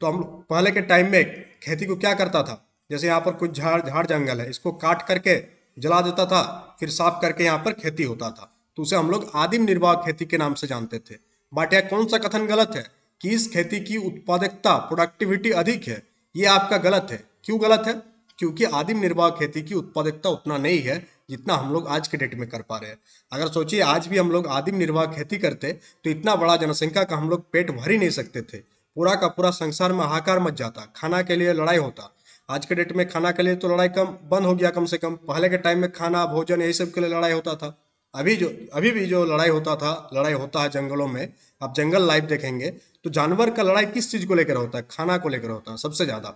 तो हम पहले के टाइम में खेती को क्या करता था? जैसे यहाँ पर कुछ झाड़ जंगल है, इसको काट करके जला देता था, फिर साफ करके यहाँ पर खेती होता था, तो उसे हम लोग आदिम निर्वाह खेती के नाम से जानते थे। बट यह कौन सा कथन गलत है कि इस खेती की उत्पादकता, प्रोडक्टिविटी अधिक है? ये आपका गलत है। क्यों गलत है? क्योंकि आदिम निर्वाह खेती की उत्पादकता उतना नहीं है जितना हम लोग आज के डेट में कर पा रहे हैं। अगर सोचिए आज भी हम लोग आदिम निर्वाह खेती करते तो इतना बड़ा जनसंख्या का हम लोग पेट भर ही नहीं सकते थे, पूरा का पूरा संसार में हाहाकार मच जाता, खाना के लिए लड़ाई होता। आज के डेट में खाना के लिए तो लड़ाई कम बंद हो गया, कम से कम पहले के टाइम में खाना भोजन यही सब के लिए लड़ाई होता था। अभी भी जो लड़ाई होता था, लड़ाई होता है जंगलों में। आप जंगल लाइफ देखेंगे तो जानवर का लड़ाई किस चीज को लेकर होता है? खाना को लेकर होता है सबसे ज्यादा।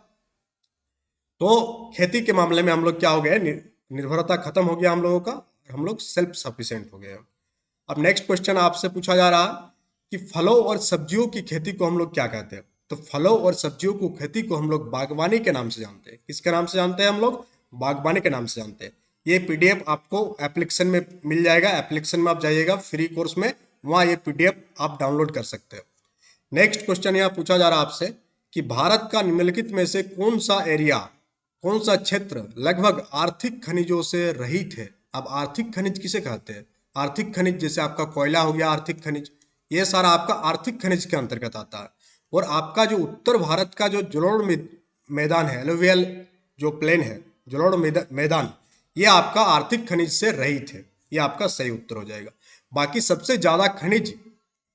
तो खेती के मामले में हम लोग क्या हो गए? निर्भरता खत्म हो गया हम लोगों का, हम लोग सेल्फ सफिशिएंट हो गए। अब नेक्स्ट क्वेश्चन आपसे पूछा जा रहा कि फलों और सब्जियों की खेती को हम लोग क्या कहते हैं? तो फलों और सब्जियों को खेती को हम लोग बागवानी के नाम से जानते हैं। किसके नाम से जानते हैं हम लोग? बागवानी के नाम से जानते हैं। ये पीडीएफ आपको एप्लीकेशन में मिल जाएगा, एप्लीकेशन में आप जाइएगा फ्री कोर्स में, वहाँ ये पीडीएफ आप डाउनलोड कर सकते हो। नेक्स्ट क्वेश्चन यहाँ पूछा जा रहा है आपसे कि भारत का निम्नलिखित में से कौन सा एरिया, कौन सा क्षेत्र लगभग आर्थिक खनिजों से रहित है? अब आर्थिक खनिज किसे कहते हैं? आर्थिक खनिज जैसे आपका कोयला हो गया आर्थिक खनिज, ये सारा आपका आर्थिक खनिज के अंतर्गत आता है। और आपका जो उत्तर भारत का जो जलोढ़ मैदान है, एलुवियल जो प्लेन है, जलोढ़ मैदान, ये आपका आर्थिक खनिज से रहित है। ये आपका सही उत्तर हो जाएगा। बाकी सबसे ज्यादा खनिज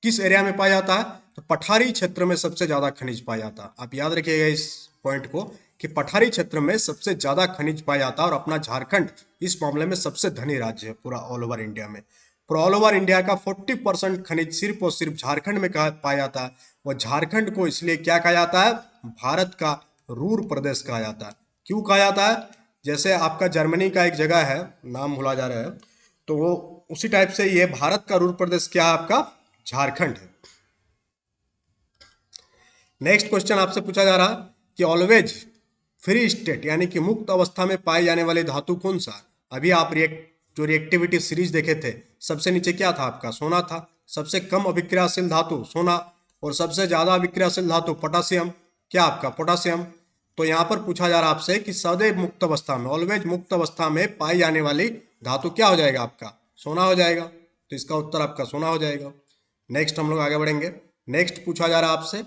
किस एरिया में पाया जाता है? तो पठारी क्षेत्र में सबसे ज्यादा खनिज पाया जाता है। आप याद रखिएगा इस पॉइंट को कि पठारी क्षेत्र में सबसे ज्यादा खनिज पाया जाता है। और अपना झारखंड इस मामले में सबसे धनी राज्य है पूरा ऑल ओवर इंडिया में। पूरा ऑल ओवर इंडिया का 40% खनिज सिर्फ और सिर्फ झारखंड में पाया जाता है। और झारखंड को इसलिए क्या कहा जाता है? भारत का रूर प्रदेश कहा जाता है। क्यों कहा जाता है? जैसे आपका जर्मनी का एक जगह है, नाम भुला जा रहा है, तो वो उसी टाइप से ये भारत का रूर प्रदेश क्या है? आपका झारखंड है। नेक्स्ट क्वेश्चन आपसे पूछा जा रहा कि ऑलवेज फ्री स्टेट यानी कि मुक्त अवस्था में पाई जाने वाली धातु कौन सा? अभी आप जो रिएक्टिविटी सीरीज देखे थे, सबसे नीचे क्या था आपका? सोना था। सबसे कम अभिक्रियाशील धातु सोना, और सबसे ज्यादा अभिक्रियाशील धातु पोटासियम, क्या आपका? पोटासियम। तो यहाँ पर पूछा जा रहा आपसे कि सदैव मुक्त अवस्था में, ऑलवेज मुक्त अवस्था में पाई जाने वाली धातु क्या हो जाएगा आपका? सोना हो जाएगा। तो इसका उत्तर आपका सोना हो जाएगा। नेक्स्ट हम लोग आगे बढ़ेंगे। नेक्स्ट पूछा जा रहा है आपसे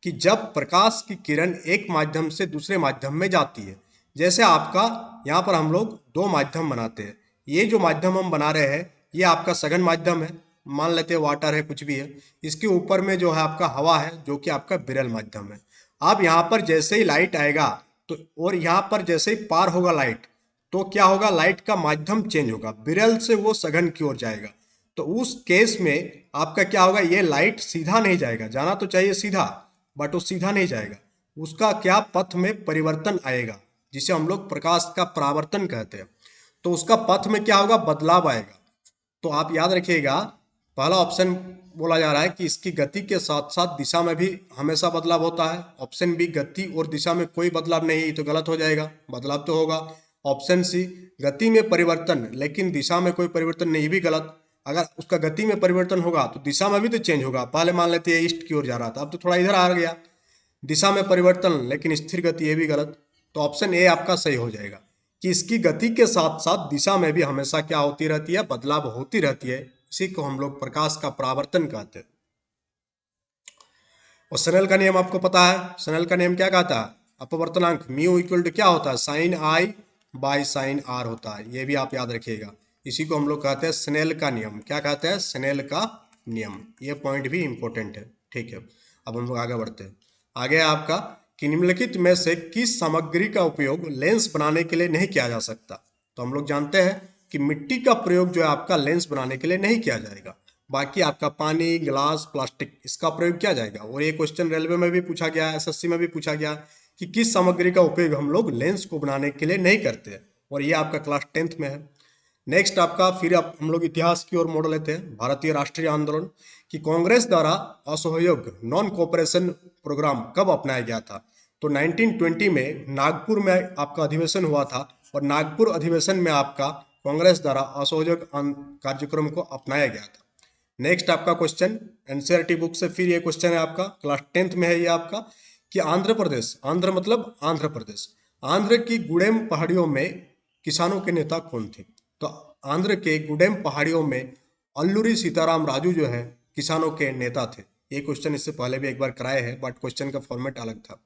कि जब प्रकाश की किरण एक माध्यम से दूसरे माध्यम में जाती है, जैसे आपका यहाँ पर हम लोग दो माध्यम बनाते हैं। ये जो माध्यम हम बना रहे हैं ये आपका सघन माध्यम है, मान लेते हैं वाटर है, कुछ भी है। इसके ऊपर में जो है आपका हवा है, जो कि आपका विरल माध्यम है। अब यहाँ पर जैसे ही लाइट आएगा तो, और यहाँ पर जैसे ही पार होगा लाइट, तो क्या होगा, लाइट का माध्यम चेंज होगा, विरल से वो सघन की ओर जाएगा। तो उस केस में आपका क्या होगा, ये लाइट सीधा नहीं जाएगा, जाना तो चाहिए सीधा, बट वो सीधा नहीं जाएगा, उसका क्या पथ में परिवर्तन आएगा, जिसे हम लोग प्रकाश का परावर्तन कहते हैं। तो उसका पथ में क्या होगा, बदलाव आएगा। तो आप याद रखिएगा, पहला ऑप्शन बोला जा रहा है कि इसकी गति के साथ साथ दिशा में भी हमेशा बदलाव होता है। ऑप्शन बी, गति और दिशा में कोई बदलाव नहीं, तो गलत हो जाएगा, बदलाव तो होगा। ऑप्शन सी, गति में परिवर्तन लेकिन दिशा में कोई परिवर्तन नहीं, भी गलत। अगर उसका गति में परिवर्तन होगा तो दिशा में भी तो चेंज होगा। पहले मान लेते हैं ईस्ट की ओर जा रहा था, अब तो थोड़ा इधर आ गया। दिशा में परिवर्तन लेकिन स्थिर गति, ये भी गलत। तो ऑप्शन ए आपका सही हो जाएगा कि इसकी गति के साथ साथ दिशा में भी हमेशा क्या होती रहती है, बदलाव होती रहती है। इसी को हम लोग प्रकाश का परावर्तन कहते हैं। और स्नेल का नियम आपको पता है, स्नेल का नियम क्या कहता है, अपवर्तनांक म्यू इक्वल टू क्या होता है, sine I by sine R होता है। ये भी आप याद रखिएगा, इसी को हम लोग कहते हैं स्नेल का नियम। क्या कहते हैं, स्नेल का नियम। ये पॉइंट भी इंपॉर्टेंट है, ठीक है। अब हम लोग आगे बढ़ते हैं। आगे आपका कि निम्नलिखित में से किस सामग्री का उपयोग लेंस बनाने के लिए नहीं किया जा सकता। तो हम लोग जानते हैं कि मिट्टी का प्रयोग जो है आपका लेंस बनाने के लिए नहीं किया जाएगा। बाकी आपका पानी, ग्लास, प्लास्टिक, इसका प्रयोग किया जाएगा। और ये क्वेश्चन रेलवे में भी पूछा गया है, एसएससी में भी पूछा गया कि किस सामग्री का उपयोग हम लोग लेंस को बनाने के लिए नहीं करते, और ये आपका क्लास 10th में है। नेक्स्ट आपका फिर आप हम लोग इतिहास की ओर मोड़ लेते हैं। भारतीय राष्ट्रीय आंदोलन कि कांग्रेस द्वारा असहयोग नॉन कोऑपरेशन प्रोग्राम कब अपनाया गया था। तो 1920 में नागपुर में आपका अधिवेशन हुआ था, और नागपुर अधिवेशन में आपका कांग्रेस द्वारा असहयोग कार्यक्रम को अपनाया गया था। नेक्स्ट आपका क्वेश्चन एनसीईआरटी बुक से, फिर ये क्वेश्चन है आपका क्लास 10th में है ये आपका कि आंध्र प्रदेश, आंध्र मतलब आंध्र प्रदेश, आंध्र की गुडेम पहाड़ियों में किसानों के नेता कौन थे। तो आंध्र के गुडेम पहाड़ियों में अल्लूरी सीताराम राजू जो है किसानों के नेता थे। ये क्वेश्चन इससे पहले भी एक बार कराए हैं, बट क्वेश्चन का फॉर्मेट अलग था।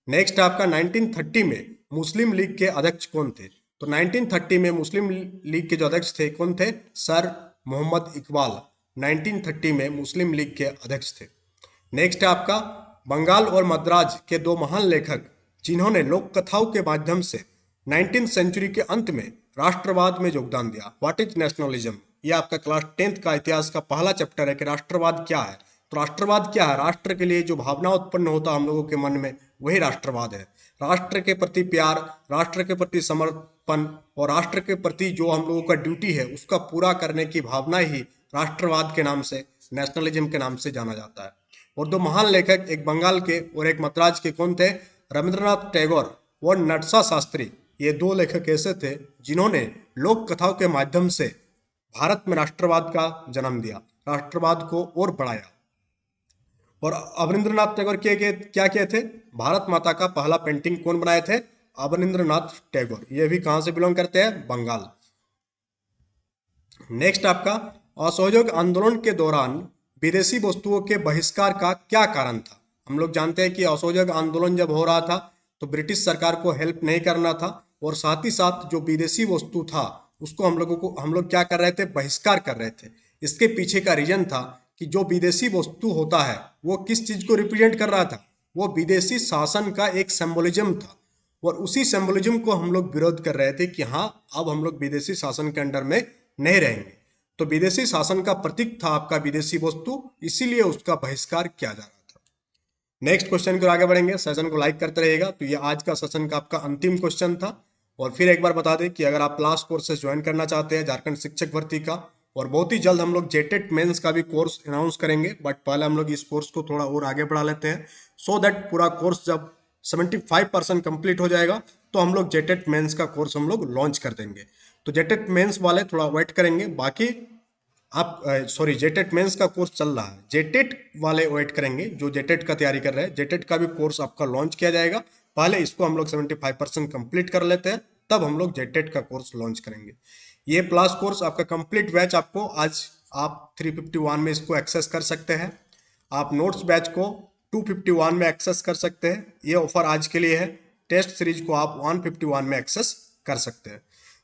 नेक्स्ट आपका 1930 में मुस्लिम लीग के अध्यक्ष कौन थे। तो 1930 में मुस्लिम लीग के जो अध्यक्ष थे कौन थे, सर मोहम्मद इकबाल 1930 में मुस्लिम लीग के अध्यक्ष थे। नेक्स्ट है आपका बंगाल और मद्राज के दो महान लेखक जिन्होंने लोक कथाओं के माध्यम से 19th सेंचुरी के अंत में राष्ट्रवाद में योगदान दिया। व्हाट इज नेशनलिज्म, ये आपका क्लास 10th का इतिहास का पहला चैप्टर है कि राष्ट्रवाद क्या है। तो राष्ट्रवाद क्या है, राष्ट्र के लिए जो भावना उत्पन्न होता है हम लोगों के मन में, वही राष्ट्रवाद है। राष्ट्र के प्रति प्यार, राष्ट्र के प्रति समर्पण और राष्ट्र के प्रति जो हम लोगों का ड्यूटी है उसका पूरा करने की भावना ही राष्ट्रवाद के नाम से, नेशनलिज्म के नाम से जाना जाता है। और दो महान लेखक, एक बंगाल के और एक मद्राज के, कौन थे, रविंद्रनाथ टैगोर और नटसा शास्त्री। ये दो लेखक ऐसे थे जिन्होंने लोक कथाओं के माध्यम से भारत में राष्ट्रवाद का जन्म दिया, राष्ट्रवाद को और बढ़ाया। और अवनींद्रनाथ टैगोर क्या किए थे, भारत माता का पहला पेंटिंग कौन बनाए थे, अवनींद्रनाथ टैगोर। ये भी कहां से बिलोंग करते हैं, बंगाल। नेक्स्ट आपका असहयोग आंदोलन के दौरान विदेशी वस्तुओं के बहिष्कार का क्या कारण था। हम लोग जानते हैं कि असहयोग आंदोलन जब हो रहा था तो ब्रिटिश सरकार को हेल्प नहीं करना था, और साथ ही साथ जो विदेशी वस्तु था उसको हम लोग क्या कर रहे थे, बहिष्कार कर रहे थे। इसके पीछे का रीजन था कि जो विदेशी वस्तु होता है वो किस चीज को रिप्रेजेंट कर रहा था, वो विदेशी शासन का एक सिंबोलिज्म था। और उसी सिंबोलिज्म को हम लोग विरोध कर रहे थे कि हाँ अब हम लोग विदेशी शासन के अंडर में नहीं रहेंगे। तो विदेशी शासन का प्रतीक था आपका विदेशी वस्तु, इसीलिए उसका बहिष्कार किया जा रहा था। नेक्स्ट क्वेश्चन की ओर आगे बढ़ेंगे, सेशन को लाइक करते रहिएगा। तो ये आज का सेशन का आपका अंतिम क्वेश्चन था। और फिर एक बार बता दें कि अगर आप क्लास कोर्सेज ज्वाइन करना चाहते हैं झारखंड शिक्षक भर्ती का, और बहुत ही जल्द हम लोग जेटेट मेंस का भी कोर्स अनाउंस करेंगे, बट पहले हम लोग इस कोर्स को थोड़ा और आगे बढ़ा लेते हैं, सो दैट पूरा कोर्स जब 75% कंप्लीट हो जाएगा तो हम लोग जेटेट मेंस का कोर्स हम लोग लॉन्च कर देंगे। तो जेटेट मेंस वाले थोड़ा वेट करेंगे, बाकी आप सॉरी जेटेट मेंस का कोर्स चल रहा है, जेटेट वाले वेट करेंगे जो जेटेट का तैयारी कर रहे हैं। जेटेट का भी कोर्स आपका लॉन्च किया जाएगा, पहले इसको हम लोग 75% कंप्लीट कर लेते हैं, तब हम लोग जेटेट का कोर्स लॉन्च करेंगे। ये प्लस कोर्स आपका कंप्लीट बैच आपको आज आप 351 में इसको एक्सेस कर सकते हैं। आप नोट्स बैच को 251 में एक्सेस कर सकते हैं। ये ऑफर आज के लिए है। टेस्ट सीरीज को आप 151 में एक्सेस कर सकते हैं।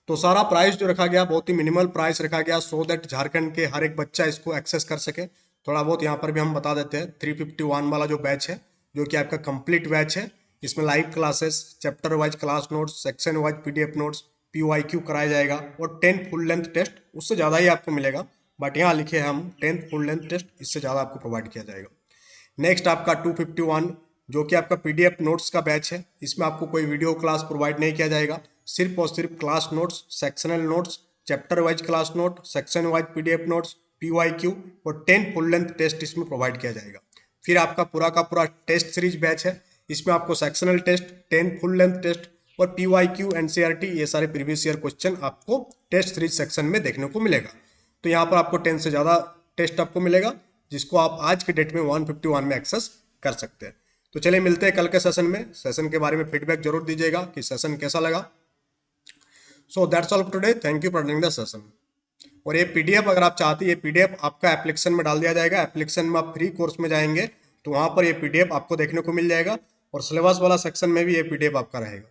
तो सारा प्राइस जो रखा गया बहुत ही मिनिमल प्राइस रखा गया, सो दैट झारखंड के हर एक बच्चा इसको एक्सेस कर सके। थोड़ा बहुत यहाँ पर भी हम बता देते हैं। 351 वाला जो बैच है, जो कि आपका कंप्लीट बैच है, इसमें live classes, chapter wise class notes, section wise PDF notes, PYQ कराया जाएगा और 10 फुल लेंथ टेस्ट, उससे ज़्यादा ही आपको मिलेगा, बट यहाँ लिखे हैं हम 10 फुल लेंथ टेस्ट, इससे ज़्यादा आपको प्रोवाइड किया जाएगा। नेक्स्ट आपका 251 जो कि आपका पीडीएफ नोट्स का बैच है। इसमें आपको कोई वीडियो क्लास प्रोवाइड नहीं किया जाएगा, सिर्फ और सिर्फ class notes, sectional notes, chapter wise class note, section wise PDF notes, PYQ और 10 फुल लेंथ टेस्ट इसमें प्रोवाइड किया जाएगा। फिर आपका पूरा का पूरा टेस्ट सीरीज बैच है। इसमें आपको sectional test, 10 full length test और PYQ, NCERT, ये सारे प्रीवियस ईयर क्वेश्चन आपको टेस्ट सीरीज सेक्शन में देखने को मिलेगा। तो यहाँ पर आपको 10 से ज़्यादा टेस्ट आपको मिलेगा, जिसको आप आज के डेट में 151 में एक्सेस कर सकते हैं। तो चलिए मिलते हैं कल के सेशन में। सेशन के बारे में फीडबैक जरूर दीजिएगा कि सेशन कैसा लगा। So that's all today, thank you for attending the session. और ये पीडीएफ अगर आप चाहते हैं, ये पीडीएफ आपका एप्लीकेशन में डाल दिया जाएगा। एप्लीकेशन में आप फ्री कोर्स में जाएंगे तो वहाँ पर ये पीडीएफ आपको देखने को मिल जाएगा और सिलेबस वाला सेक्शन में भी ये पीडीएफ आपका रहेगा।